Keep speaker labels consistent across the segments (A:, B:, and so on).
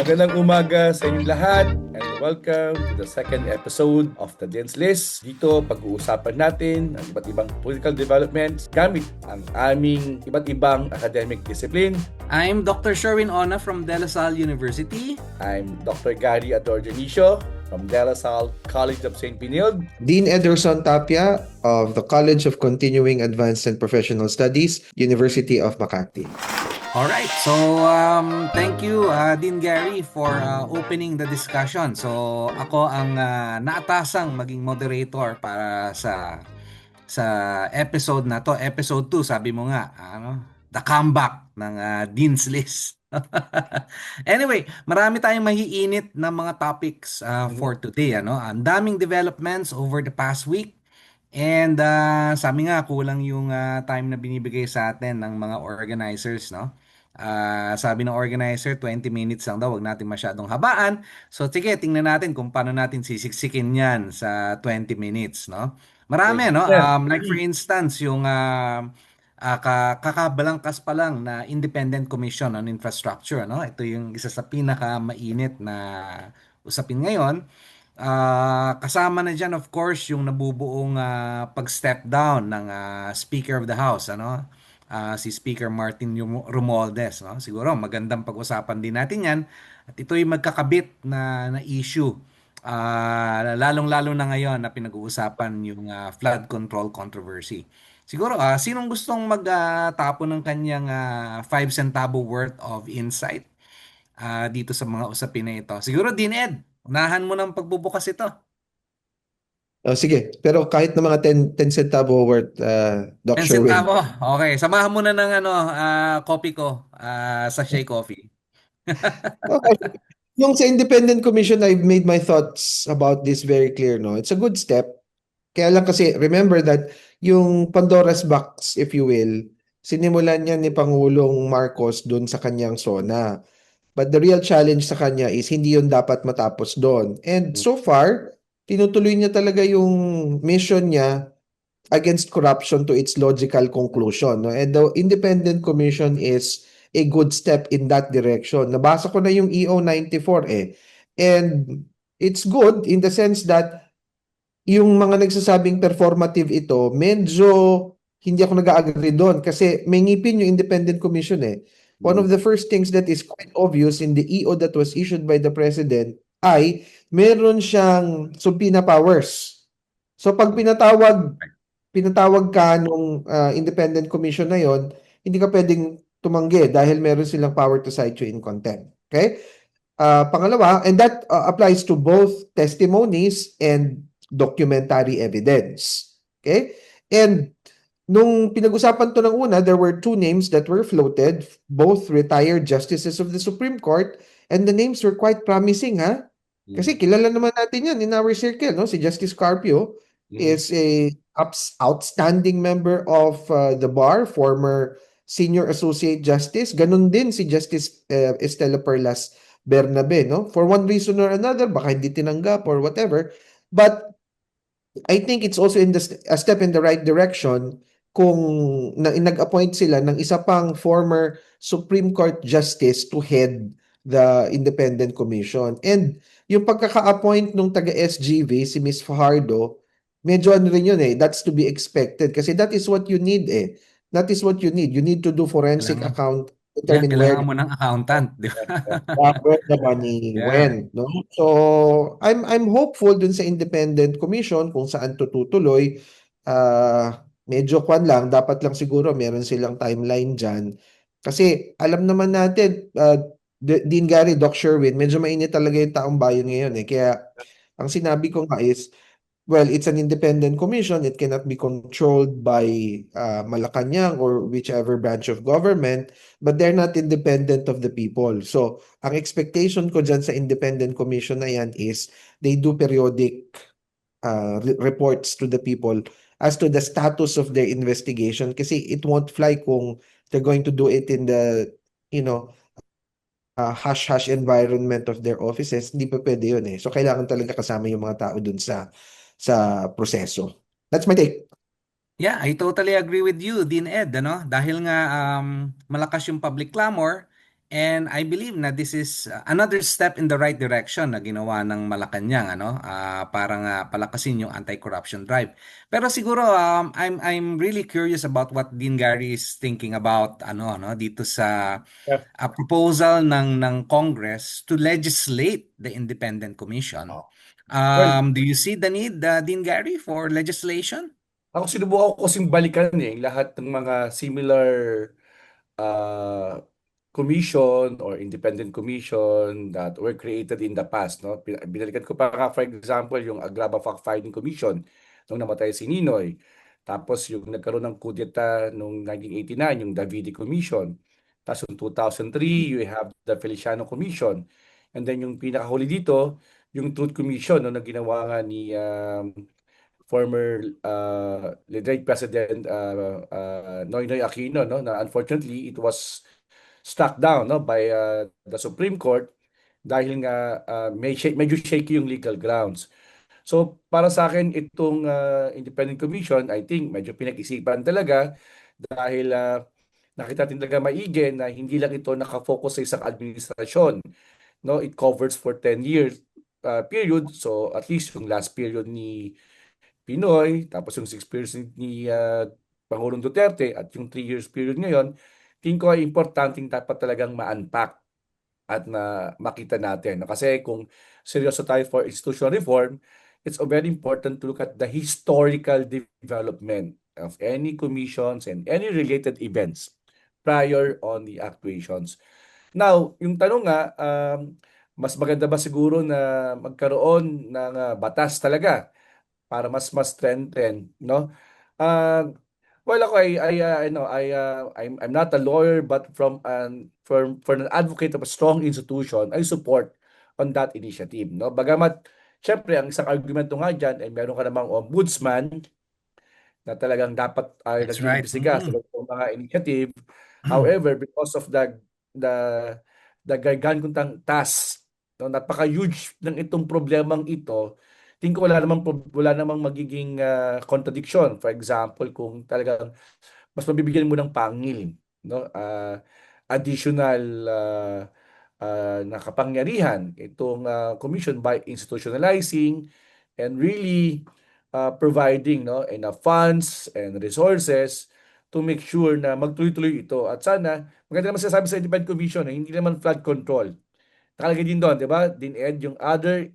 A: Magandang umaga sa inyong lahat and welcome to the second episode of the Dean's List. Dito, pag-uusapan natin ang iba't ibang political developments gamit ang aming iba't ibang academic discipline.
B: I'm Dr. Sherwin Ona from De La Salle University.
A: I'm Dr. Gary Ador Dionisio from De La Salle College of St. Benilde.
C: Dean Ederson Tapia of the College of Continuing Advanced and Professional Studies, University of Makati.
B: All right. So, thank you, Dean Gary, for opening the discussion. So, ako ang naatasang maging moderator para sa episode na to. Episode 2, sabi mo nga, the comeback ng Dean's List. Anyway, marami tayong mahiinit na mga topics for today. Ang daming developments over the past week. And sabi nga, kulang yung time na binibigay sa atin ng mga organizers, no? Sabi ng organizer, 20 minutes lang daw, wag natin masyadong habaan. So, sige, tingnan natin kung paano natin sisiksikin yan sa 20 minutes, no? Marami, no? Like for instance, yung kakabalangkas pa lang na Independent Commission on Infrastructure, no? Ito yung isa sa pinaka-mainit na usapin ngayon. Kasama na dyan, of course, yung nabubuong pag-step down ng Speaker of the House, si Speaker Martin Romualdez, no? Siguro magandang pag-usapan din natin yan. At ito'y magkakabit na issue. Lalong-lalo na ngayon na pinag-uusapan yung flood control controversy. Siguro, sinong gustong magtapon ng kanyang 5 centavo worth of insight dito sa mga usapin na ito? Siguro, Dean Ed, unahan mo ng pagbubukas ito.
C: Sige, pero kahit na mga 10 centavo worth, Doc
B: 10
C: Sherwin.
B: centavo. Okay, samahan mo na ng coffee ko sa Shea Coffee.
C: Okay. Yung sa Independent Commission, I've made my thoughts about this very clear, no? It's a good step. Kaya lang kasi, remember that yung Pandora's box, if you will, sinimulan niya ni Pangulong Marcos dun sa kanyang SONA. But the real challenge sa kanya is hindi yun dapat matapos doon. And so far, tinutuloy niya talaga yung mission niya against corruption to its logical conclusion. No? And the Independent Commission is a good step in that direction. Nabasa ko na yung EO 94 eh. And it's good in the sense that yung mga nagsasabing performative ito, medyo hindi ako nag-agree doon kasi may ngipin yung Independent Commission eh. One of the first things that is quite obvious in the EO that was issued by the President ay meron siyang subpoena powers. So pag pinatawag ka nung Independent Commission na yon, hindi ka pwedeng tumanggi dahil meron silang power to cite you in contempt. Okay? Pangalawa, and that applies to both testimonies and documentary evidence. Okay? And nung pinag-usapan to ng una, there were two names that were floated, both retired justices of the Supreme Court, and the names were quite promising, ha? Kasi kilala naman natin yan in our circle, no? Si Justice Carpio is a outstanding member of the bar, former senior associate justice. Ganun din si Justice Estela Perlas Bernabe, no? For one reason or another, baka hindi tinanggap or whatever. But I think it's also a step in the right direction kung nag-appoint sila ng isa pang former Supreme Court Justice to head the Independent Commission. And yung pagkaka-appoint nung taga-SGV, si Ms. Fajardo, medyo ano rin yun eh, that's to be expected. Kasi that is what you need eh. That is what you need. You need to do forensic account, determine where
B: Kailangan mo ng accountant, di ba?
C: where the money went, no? So, I'm hopeful dun sa Independent Commission kung saan tutuloy. Medyo kwan lang, dapat lang siguro meron silang timeline dyan. Kasi alam naman natin, Dean Gary, Doc Sherwin, medyo mainit talaga yung taong bayan ngayon eh. Kaya ang sinabi ko nga is, well, it's an independent commission. It cannot be controlled by Malacanang or whichever branch of government, but they're not independent of the people. So, ang expectation ko dyan sa independent commission na yan is they do periodic reports to the people as to the status of their investigation kasi it won't fly kung they're going to do it in the, hush-hush environment of their offices. Hindi pa pwede yun eh. So, kailangan talaga kasama yung mga tao dun sa proseso. That's my take.
B: Yeah, I totally agree with you, Dean Ed, Dahil nga malakas yung public clamor And I believe na this is another step in the right direction na ginawa ng Malacanang, ano, para nga palakasin yung anti-corruption drive. Pero siguro I'm really curious about what Dean Gary is thinking about dito sa
A: Yeah.
B: proposal ng Congress to legislate the Independent Commission.
A: Oh. Well,
B: Do you see the need, Dean Gary, for legislation?
A: ako sinubukan ko kasing balikan lahat ng mga similar uh, commission or independent commission that were created in the past, no? Binalikan ko pa nga, for example, yung Agraba Fact-Finding Commission nung namatay si Ninoy. Tapos yung nagkaroon ng kudeta noong 1989, yung Davide Commission. Tapos yung 2003, you have the Feliciano Commission. And then yung pinakahuli dito, yung Truth Commission, no, na ginawa nga ni former late President Noynoy Aquino, no, na unfortunately it was struck down, no, by the Supreme Court dahil nga medyo shaky yung legal grounds. So para sa akin itong Independent Commission, I think medyo pinag-isipan talaga dahil nakita natin talaga maigi na hindi lang ito nakafocus sa isang administrasyon, no. It covers for 10 years period, so at least yung last period ni Pinoy, tapos yung 6 years ni Pangulong Duterte at yung 3 years period ngayon, tingin ko ay importanteng dapat talagang ma-unpack at na makita natin. Kasi kung seryoso tayo for institutional reform, it's very important to look at the historical development of any commissions and any related events prior on the actuations. Now, yung tanong nga, mas maganda ba siguro na magkaroon ng batas talaga para mas strengthen, no? Uh, well, ako I'm not a lawyer, but for an advocate of a strong institution, I support on that initiative, no? Bagamat syempre ang isang argumento nga diyan ay meron ka namang ombudsman na talagang dapat ay
B: That's right.
A: nag-iimbestiga sa mga initiative. However, because of the the gargantuan task, no, napaka-huge ng itong problemang ito, tingin ko wala namang magiging contradiction. For example, kung talagang mas mabibigyan mo ng pangil, no, additional na kapangyarihan itong commission by institutionalizing and really providing, no, enough funds and resources to make sure na magtuloy-tuloy ito. At sana, maganda naman sinasabi sa Independent Commission na hindi naman flood control. Nakalagay din doon, di ba? Din-ed yung other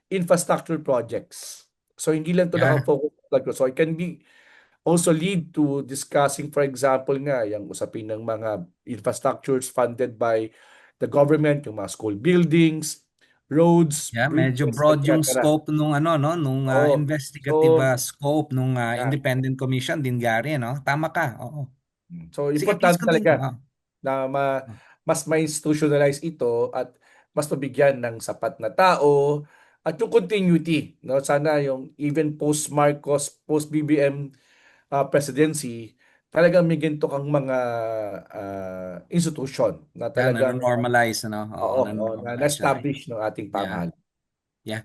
A: infrastructure projects. So hindi lang ito
B: Yeah.
A: nakafocus sa flood control. So it can be also lead to discussing, for example nga, yung usapin ng mga infrastructures funded by the government, yung mga school buildings, roads,
B: Yeah, medyo
A: bridges,
B: broad yung
A: etc.
B: scope nung nung
A: Oo.
B: investigative
A: So,
B: scope nung
A: yeah.
B: Independent Commission din Gary, no? Tama ka. Oo.
A: So
B: Sige, please
A: importante
B: continue.
A: talaga na mas ma-institutionalize ito at mas mabigyan ng sapat na tao at yung continuity, no, sana yung even post Marcos, post BBM presidency, talagang may ganito kang mga institution na
B: Yeah,
A: talagang
B: nano-normalize, no? Oo,
A: na
B: nano-normalize siya.
A: establish ng ating
B: Yeah.
A: pamahalaan.
B: Yeah.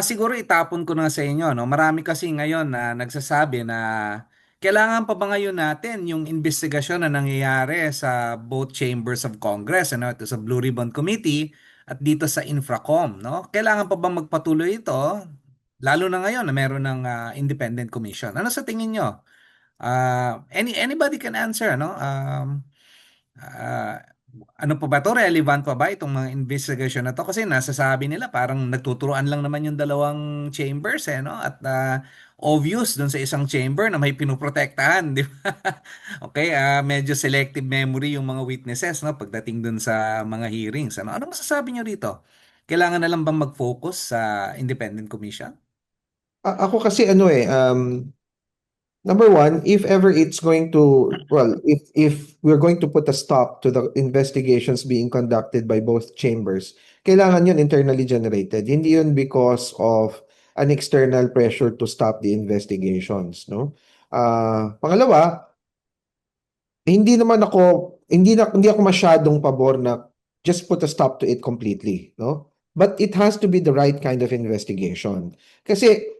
B: Siguro itapon ko na sa inyo, no? Marami kasi ngayon na nagsasabi na kailangan pa ba ngayon natin yung investigasyon na nangyayari sa both chambers of Congress, ito sa Blue Ribbon Committee at dito sa Infracom, no? Kailangan pa ba magpatuloy ito? Lalo na ngayon na meron ng independent commission. Ano sa tingin nyo? Anybody can answer, no? Ah, ano pa ba to? Relevant pa ba itong mga investigation na to? Kasi nasasabi nila parang nagtuturoan lang naman yung dalawang chambers, no? At obvious dun sa isang chamber na may pinoprotektahan, di ba? Okay, medyo selective memory yung mga witnesses, no? Pagdating dun sa mga hearings, ano? Ano masasabi nyo rito? Kailangan na lang bang mag-focus sa independent commission?
C: Ako kasi number one, if ever it's going to, well, if we're going to put a stop to the investigations being conducted by both chambers, kailangan yun internally generated. Hindi yun because of an external pressure to stop the investigations, no? Pangalawa, hindi ako masyadong pabor na just put a stop to it completely, no? But it has to be the right kind of investigation. Kasi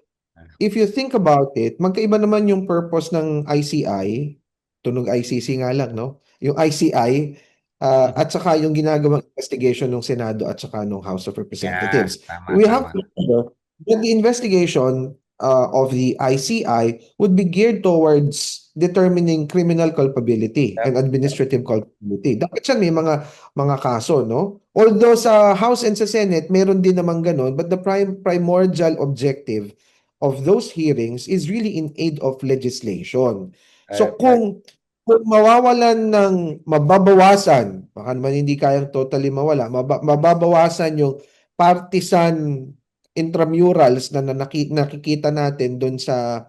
C: if you think about it, magkaiba naman yung purpose ng ICI, tunog ICC nga lang, no? Yung ICI
B: Mhm.
C: at saka yung ginagawang investigation ng Senado at saka ng House of
B: Yeah,
C: Representatives.
B: tama,
C: We have
B: tama.
C: to remember that the investigation of the ICI would be geared towards determining criminal culpability
A: Yep.
C: and administrative culpability. Dapat siya may mga kaso, no? Although sa House and sa Senate, meron din naman ganun, but the primordial objective of those hearings is really in aid of legislation. So
A: Right.
C: kung mawawalan ng mababawasan, baka naman hindi kayang totally mawala, mababawasan yung partisan intramurals na nakikita natin doon sa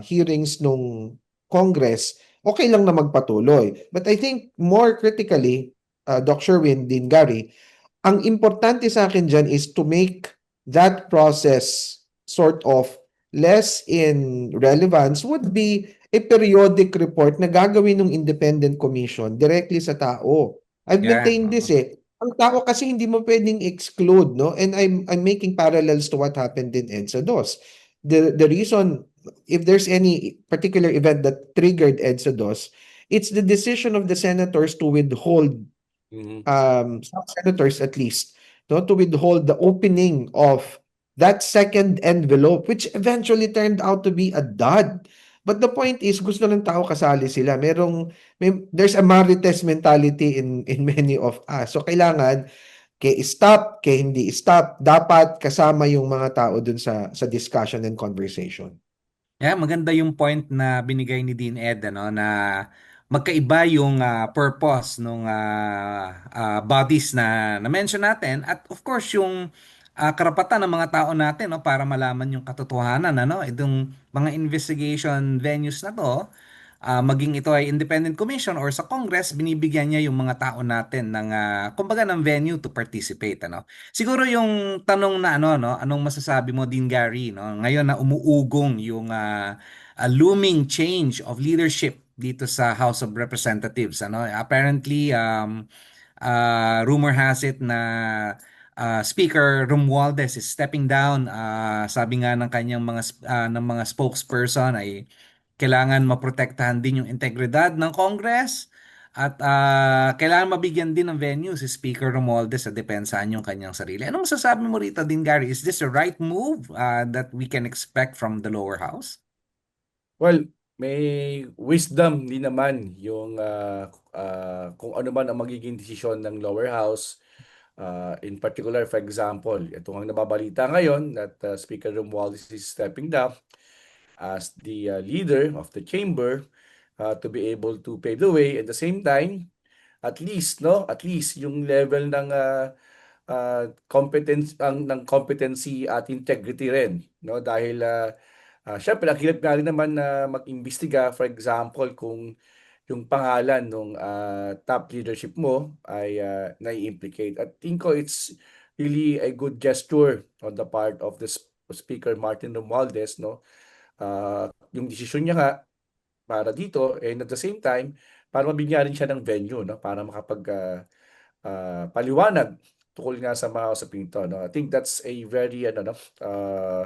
C: hearings nung Congress, okay lang na magpatuloy. But I think more critically, Doc Sherwin, din Gary, ang importante sa akin dyan is to make that process sort of less in relevance would be a periodic report na gagawin ng independent commission directly sa tao. I've
B: Yeah.
C: maintained this eh. Ang tao kasi hindi mo pwedeng exclude, no? And I'm making parallels to what happened in EDSA DOS. The reason, if there's any particular event that triggered EDSA DOS, it's the decision of the senators to withhold
A: Mhm.
C: some senators at least, no, to withhold the opening of that second envelope, which eventually turned out to be a dud. But the point is, gusto ng tao kasali sila. There's a Marites mentality in many of us. So kailangan, kay stop, kay hindi stop, dapat kasama yung mga tao dun sa discussion and conversation.
B: Yeah, maganda yung point na binigay ni Dean Ed, ano, na magkaiba yung purpose ng bodies na mention natin, at of course yung karapatan ng mga tao natin, no, para malaman yung katotohanan, ano, itong mga investigation venues na to, maging ito ay independent commission or sa Congress, binibigyan niya yung mga tao natin ng kumbaga ng venue to participate, ano. Siguro yung tanong na ano, no, anong masasabi mo din, Gary, no, ngayon na umuugong yung looming change of leadership dito sa House of Representatives, ano. Apparently rumor has it na Speaker Romualdez is stepping down. Sabi nga ng kanyang ng mga spokesperson ay kailangan maprotektahan din yung integridad ng Congress, at kailangan mabigyan din ng venue si Speaker Romualdez sa depensahan yung kanyang sarili. Ano masasabi mo rito din, Gary? Is this a right move that we can expect from the lower house?
A: Well, may wisdom din naman yung kung ano man ang magiging desisyon ng lower house. In particular, for example, ito ang nababalita ngayon that Speaker Romualdez is stepping down as the leader of the chamber to be able to pave the way. At the same time, at least, no, at least yung level ng competence ng competency at integrity rin, no, dahil syempre ang hirap nga rin naman na mag-imbestiga, for example, kung yung pangalan ng top leadership mo ay nai-implicate. At think ko it's really a good gesture on the part of the Speaker Martin Romualdez, no. Yung desisyon niya nga para dito, and at the same time para mabigyan rin siya ng venue, no, para makapag paliwanag tungkol nga sa mga usaping ito, no. I think that's a very ano, no, uh,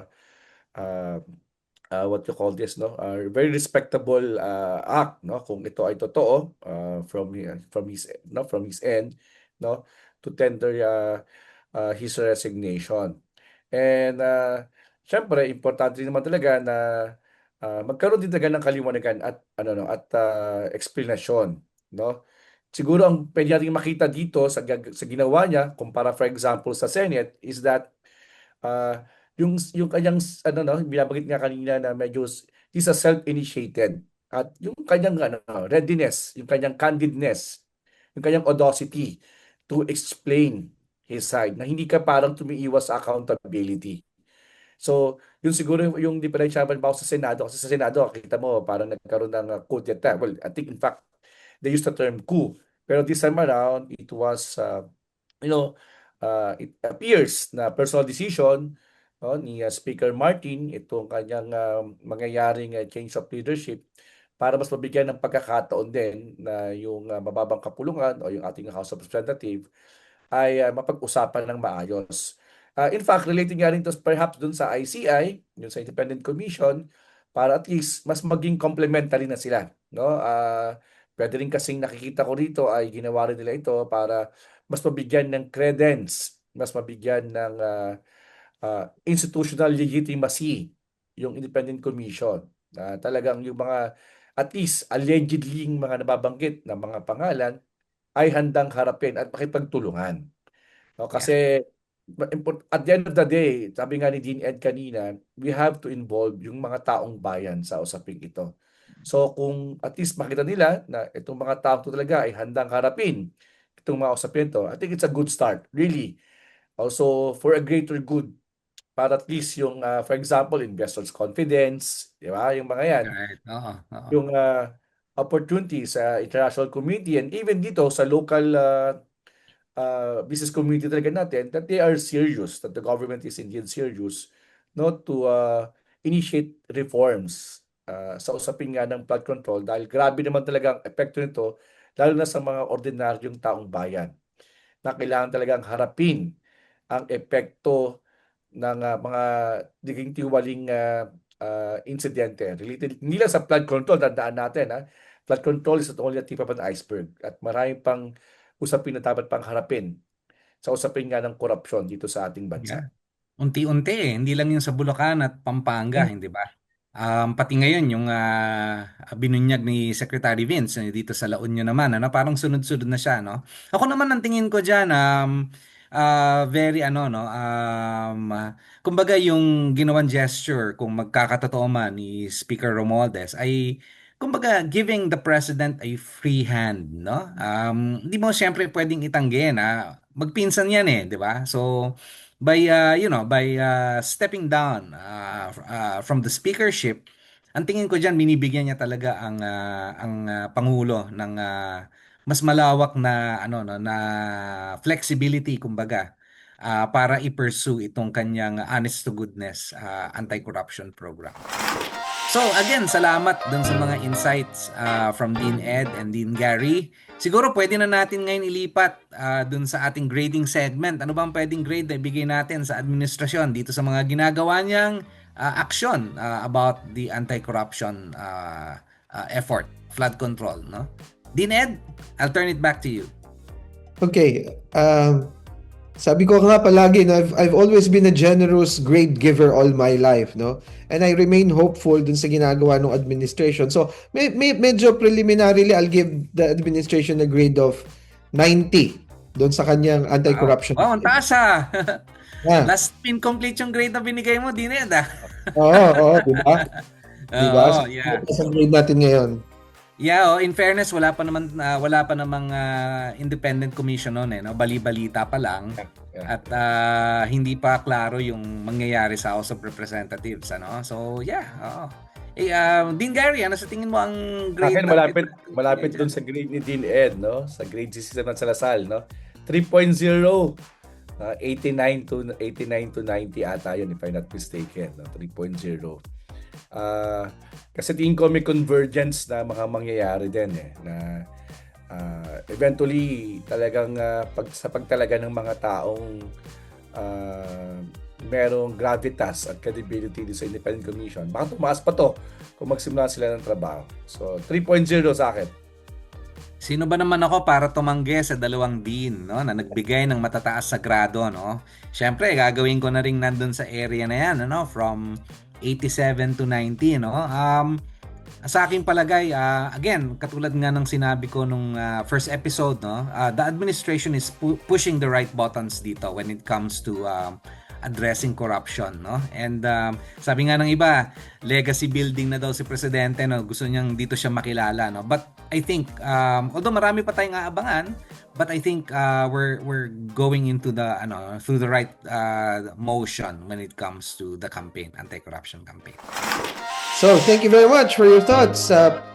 A: uh, what you call this, no, very respectable act, no, kung ito ay totoo from his, no, from his end, no, to tender his resignation. And syempre importante rin naman talaga na magkaroon din talaga ng kaliwanagan at ano, no, at explanation, no. Siguro ang pwede nating makita dito sa ginawa niya kumpara for example sa Senate is that ah, yung kanyang ano, no, binabanggit nga kanina na medyo he's a self-initiated, at yung kanyang ano, readiness, yung kanyang candidness, yung kanyang audacity to explain his side na hindi ka parang tumiiwas sa accountability. So, yun siguro yung diferensya halimbawa sa Senado, kasi sa Senado kita mo parang nagkaroon ng coup d'etat. Well, I think in fact they used the term coup. Pero this time around, it was you know, it appears na personal decision, no, ni Speaker Martin itong kanyang mangyayaring change of leadership para mas mabigyan ng pagkakataon din na yung mababang kapulungan o yung ating House of Representatives ay mapag-usapan ng maayos. In fact, relating nga rin to perhaps dun sa ICI, yung sa Independent Commission, para at least mas maging complementary na sila, no? Pwede rin kasing nakikita ko rito ay ginawa rin nila ito para mas mabigyan ng credence, mas mabigyan ng institutional legitimacy yung Independent Commission. Na talagang yung mga at least allegedly yung mga nababanggit na mga pangalan ay handang harapin at makipagtulungan. No,
B: Yeah.
A: kasi at the end of the day, sabi nga ni Dean Ed kanina, we have to involve yung mga taong bayan sa usaping ito. So kung at least makita nila na itong mga tao to talaga ay handang harapin itong mga usapin to, I think it's a good start, really. Also for a greater good, para at least yung, for example, investors' confidence, di ba? Yung mga yan,
B: Right. Oo, oo.
A: yung opportunity sa international community and even dito sa local business community talaga natin that they are serious, that the government is indeed serious not to initiate reforms sa usapin nga ng flood control dahil grabe naman talaga ang epekto nito lalo na sa mga ordinaryong taong bayan na kailangan talagang harapin ang epekto ng mga naging tiwaling insidente related hindi lang sa flood control, tandaan natin flood control is not only a tip of an iceberg at marami pang usapin na dapat pang harapin sa usapin nga ng korupsyon dito sa ating bansa.
B: Yeah. Unti-unti hindi lang yung sa Bulacan at Pampanga,
A: Hmm.
B: hindi ba? Pati ngayon yung binunyag ni Secretary Vince dito sa La Union naman, ano, parang sunod-sunod na siya, no? Ako naman ang tingin ko diyan very ano no, kumbaga yung ginawang gesture kung magkakatotoo man ni Speaker Romualdez ay kumbaga giving the president a free hand, no? Hindi mo siyempre pwedeng itanggi na magpinsan yan di ba? So by stepping down from the speakership, ang tingin ko diyan binibigyan niya talaga ang pangulo ng mas malawak na ano no na flexibility kumbaga para i-pursue itong kanyang honest to goodness anti-corruption program. So again, salamat dun sa mga insights from Dean Ed and Dean Gary. Siguro pwede na natin ngayon ilipat dun sa ating grading segment. Ano bang pwedeng grade na ibigay natin sa administrasyon dito sa mga ginagawa niyang aksyon about the anti-corruption effort, flood control, no? Dean Ed, I'll turn it back to you.
C: Okay. Sabi ko nga palagi na I've always been a generous grade giver all my life, no? And I remain hopeful dun sa ginagawa ng administration. So, medyo preliminarily, I'll give the administration a grade of 90 dun sa kanyang anti-corruption.
B: Wow, ang taas
C: Yeah.
B: Last incomplete yung grade na binigay mo, Dean Ed
C: Oo, diba? Diba?
B: Oo,
C: So,
B: yeah.
C: sa grade natin ngayon.
B: Yeah, in fairness, wala pa namang independent commission noon no? Bali-balita pa lang.
A: Yeah.
B: At hindi pa klaro yung mangyayari sa House of Representatives, ano? So, yeah, oo. Dean Gary, ano sa tingin mo ang grade?
A: Akin malapit dun sa grade ni Dean Ed, no? Sa grade system ng Salasal, no? 3.0. 89 to 90 ata yun if I'm not mistaken, no? 3.0. Kasi tingin ko may convergence na mga mangyayari din na eventually talagang sa pagtalaga ng mga taong merong gravitas at credibility sa Independent Commission, baka tumaas pa to kung magsimula sila ng trabaho. So 3.0 sa akin.
B: Sino ba naman ako para tumanggi sa dalawang dean, no, na nagbigay ng matataas sa grado, no? Syempre, gagawin ko na rin nandun sa area na yan, no, from 87 to 90, no? Sa aking palagay, again, katulad nga ng sinabi ko nung first episode, no, the administration is pushing the right buttons dito when it comes to addressing corruption, no? And sabi nga ng iba, legacy building na daw si presidente, no? Gusto niyang dito siya makilala, no? But I think although marami pa tayong aabangan, but I think we're going into the through the right motion when it comes to the campaign, anti-corruption campaign.
C: So, thank you very much for your thoughts,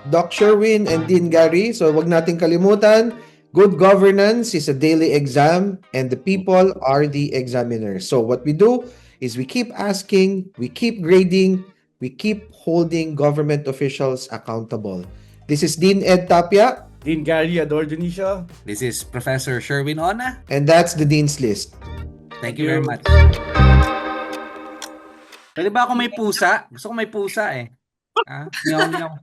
C: Doc Sherwin and Dean Gary. So, wag nating kalimutan, good governance is a daily exam and the people are the examiners. So, what we do is we keep asking, we keep grading, we keep holding government officials accountable. This is Dean Ed Tapia.
A: Dean Gary Ador Dionisio.
B: This is Professor Sherwin Ona.
C: And that's the Dean's List.
B: Thank you very much. Pwede ba ako may pusa? Gusto ko may pusa eh. Meow, meow.